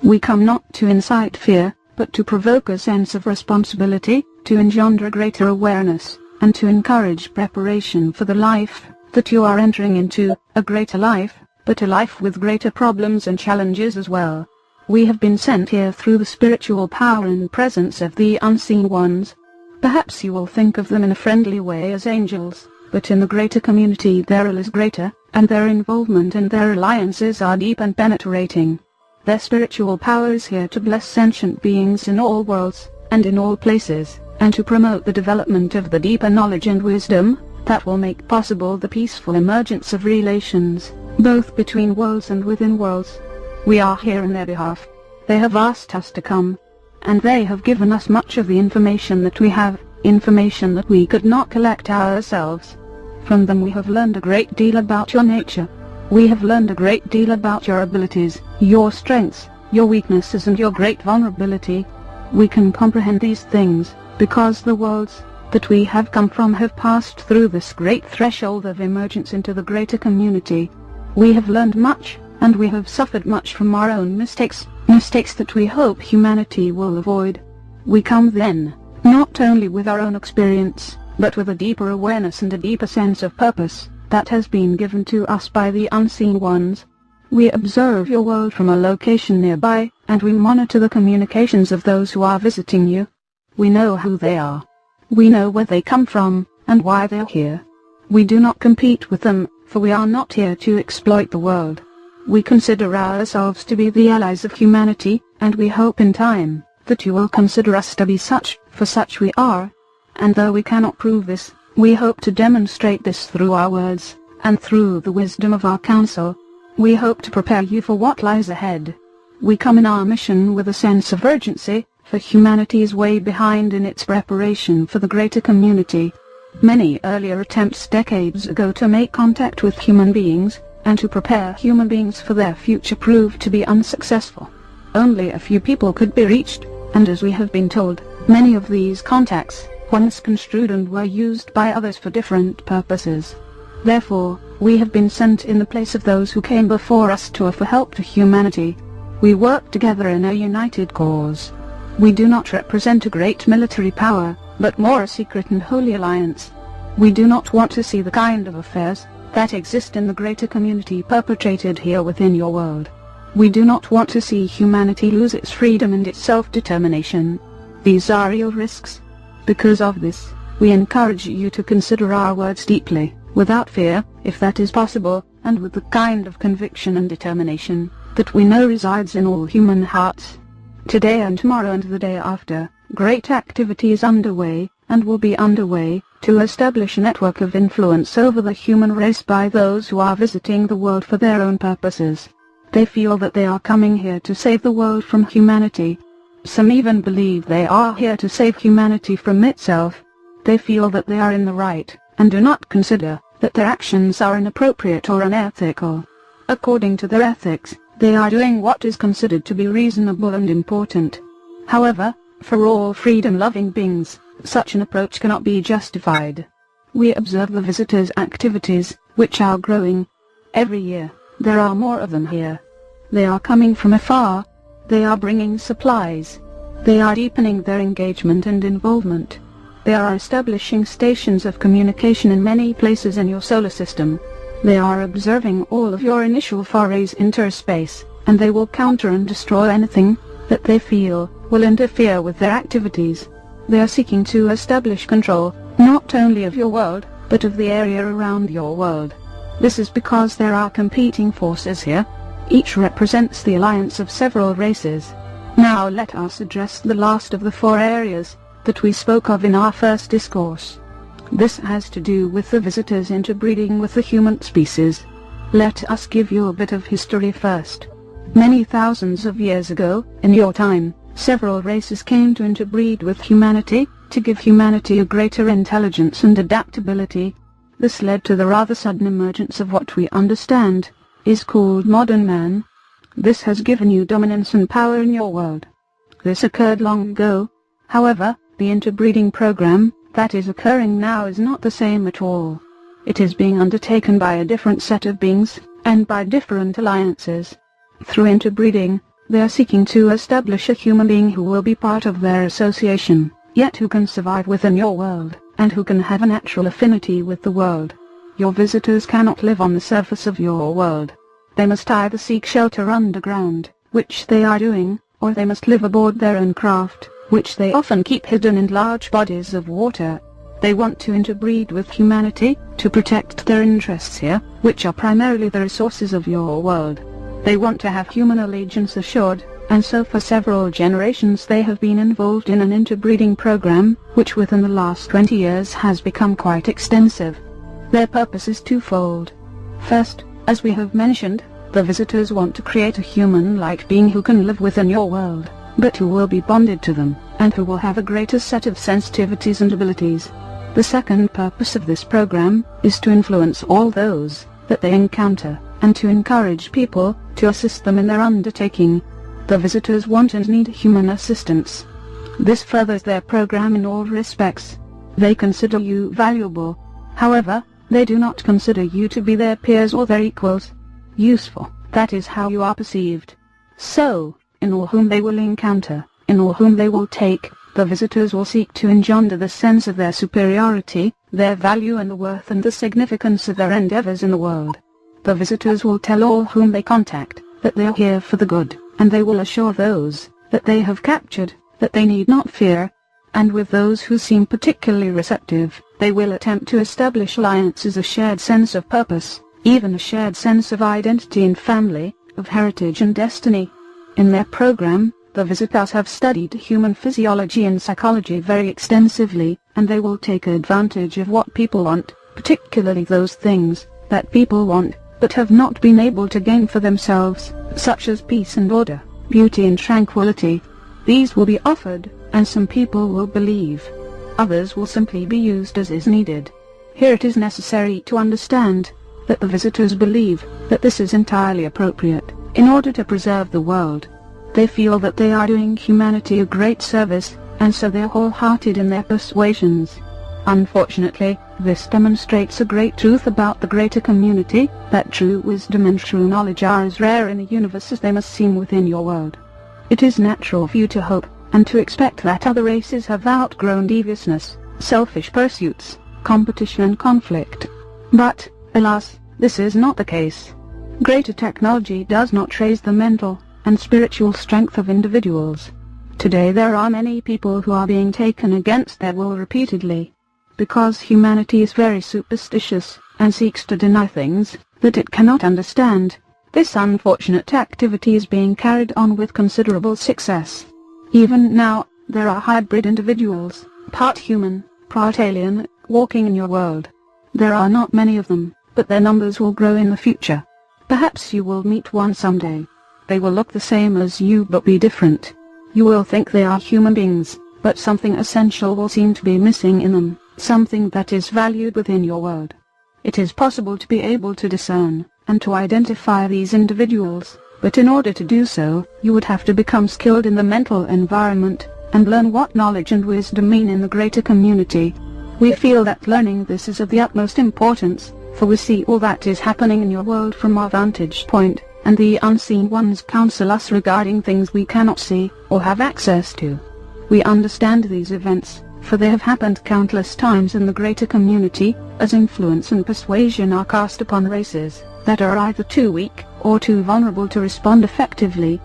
We come not to incite fear, but to provoke a sense of responsibility, to engender greater awareness, and to encourage preparation for the life that you are entering into, a greater life, but a life with greater problems and challenges as well. We have been sent here through the spiritual power and presence of the unseen ones. Perhaps you will think of them in a friendly way as angels, but in the greater community their role is greater, and their involvement and their alliances are deep and penetrating. Their spiritual power is here to bless sentient beings in all worlds, and in all places, and to promote the development of the deeper knowledge and wisdom that will make possible the peaceful emergence of relations, both between worlds and within worlds. We are here on their behalf. They have asked us to come, and they have given us much of the information that we have, information that we could not collect ourselves. From them we have learned a great deal about your nature. We have learned a great deal about your abilities, your strengths, your weaknesses and your great vulnerability. We can comprehend these things, because the worlds that we have come from have passed through this great threshold of emergence into the greater community. We have learned much, and we have suffered much from our own mistakes that we hope humanity will avoid. We come then, not only with our own experience, but with a deeper awareness and a deeper sense of purpose that has been given to us by the unseen ones. We observe your world from a location nearby, and we monitor the communications of those who are visiting you. We know who they are. We know where they come from, and why they are here. We do not compete with them, for we are not here to exploit the world. We consider ourselves to be the allies of humanity, and we hope in time that you will consider us to be such, for such we are. And though we cannot prove this, we hope to demonstrate this through our words, and through the wisdom of our counsel. We hope to prepare you for what lies ahead. We come in our mission with a sense of urgency, for humanity is way behind in its preparation for the greater community. Many earlier attempts decades ago to make contact with human beings, and to prepare human beings for their future proved to be unsuccessful. Only a few people could be reached, and as we have been told, many of these contacts once construed and were used by others for different purposes. Therefore, we have been sent in the place of those who came before us to offer help to humanity. We work together in a united cause. We do not represent a great military power, but more a secret and holy alliance. We do not want to see the kind of affairs that exist in the greater community perpetrated here within your world. We do not want to see humanity lose its freedom and its self-determination. These are real risks. Because of this, we encourage you to consider our words deeply, without fear, if that is possible, and with the kind of conviction and determination that we know resides in all human hearts. Today and tomorrow and the day after, great activity is underway, and will be underway, to establish a network of influence over the human race by those who are visiting the world for their own purposes. They feel that they are coming here to save the world from humanity. Some even believe they are here to save humanity from itself. They feel that they are in the right, and do not consider that their actions are inappropriate or unethical. According to their ethics, they are doing what is considered to be reasonable and important. However, for all freedom-loving beings, such an approach cannot be justified. We observe the visitors' activities, which are growing. Every year, there are more of them here. They are coming from afar. They are bringing supplies. They are deepening their engagement and involvement. They are establishing stations of communication in many places in your solar system. They are observing all of your initial forays into space, and they will counter and destroy anything that they feel will interfere with their activities. They are seeking to establish control, not only of your world, but of the area around your world. This is because there are competing forces here. Each represents the alliance of several races. Now let us address the last of the 4 areas that we spoke of in our first discourse. This has to do with the visitors interbreeding with the human species. Let us give you a bit of history first. Many thousands of years ago, in your time, several races came to interbreed with humanity, to give humanity a greater intelligence and adaptability. This led to the rather sudden emergence of what we understand is called modern man. This has given you dominance and power in your world. This occurred long ago. However, the interbreeding program that is occurring now is not the same at all. It is being undertaken by a different set of beings, and by different alliances. Through interbreeding, They are seeking to establish a human being who will be part of their association, yet who can survive within your world, and who can have a natural affinity with the world. Your visitors cannot live on the surface of your world. They must either seek shelter underground, which they are doing, or they must live aboard their own craft, which they often keep hidden in large bodies of water. They want to interbreed with humanity, to protect their interests here, which are primarily the resources of your world. They want to have human allegiance assured, and so for several generations they have been involved in an interbreeding program, which within the last 20 years has become quite extensive. Their purpose is twofold. First, as we have mentioned, the visitors want to create a human-like being who can live within your world, but who will be bonded to them, and who will have a greater set of sensitivities and abilities. The second purpose of this program is to influence all those that they encounter, and to encourage people to assist them in their undertaking. The visitors want and need human assistance. This furthers their program in all respects. They consider you valuable. However, they do not consider you to be their peers or their equals. Useful, that is how you are perceived. So, in all whom they will encounter, in all whom they will take, the visitors will seek to engender the sense of their superiority, their value and the worth and the significance of their endeavors in the world. The visitors will tell all whom they contact that they are here for the good, and they will assure those that they have captured that they need not fear. And with those who seem particularly receptive, they will attempt to establish alliances, a shared sense of purpose, even a shared sense of identity and family, of heritage and destiny. In their program, the visitors have studied human physiology and psychology very extensively, and they will take advantage of what people want, particularly those things that people want, but have not been able to gain for themselves, such as peace and order, beauty and tranquility. These will be offered, and some people will believe. Others will simply be used as is needed. Here it is necessary to understand that the visitors believe that this is entirely appropriate, in order to preserve the world. They feel that they are doing humanity a great service, and so they are wholehearted in their persuasions. Unfortunately, this demonstrates a great truth about the greater community, that true wisdom and true knowledge are as rare in the universe as they must seem within your world. It is natural for you to hope, and to expect that other races have outgrown deviousness, selfish pursuits, competition and conflict. But, alas, this is not the case. Greater technology does not raise the mental and spiritual strength of individuals. Today there are many people who are being taken against their will repeatedly, because humanity is very superstitious, and seeks to deny things that it cannot understand. This unfortunate activity is being carried on with considerable success. Even now, there are hybrid individuals, part human, part alien, walking in your world. There are not many of them, but their numbers will grow in the future. Perhaps you will meet one someday. They will look the same as you but be different. You will think they are human beings, but something essential will seem to be missing in them, something that is valued within your world. It is possible to be able to discern and to identify these individuals, but in order to do so, you would have to become skilled in the mental environment, and learn what knowledge and wisdom mean in the greater community. We feel that learning this is of the utmost importance, for we see all that is happening in your world from our vantage point, and the unseen ones counsel us regarding things we cannot see, or have access to. We understand these events, for they have happened countless times in the greater community, as influence and persuasion are cast upon races that are either too weak, or too vulnerable to respond effectively,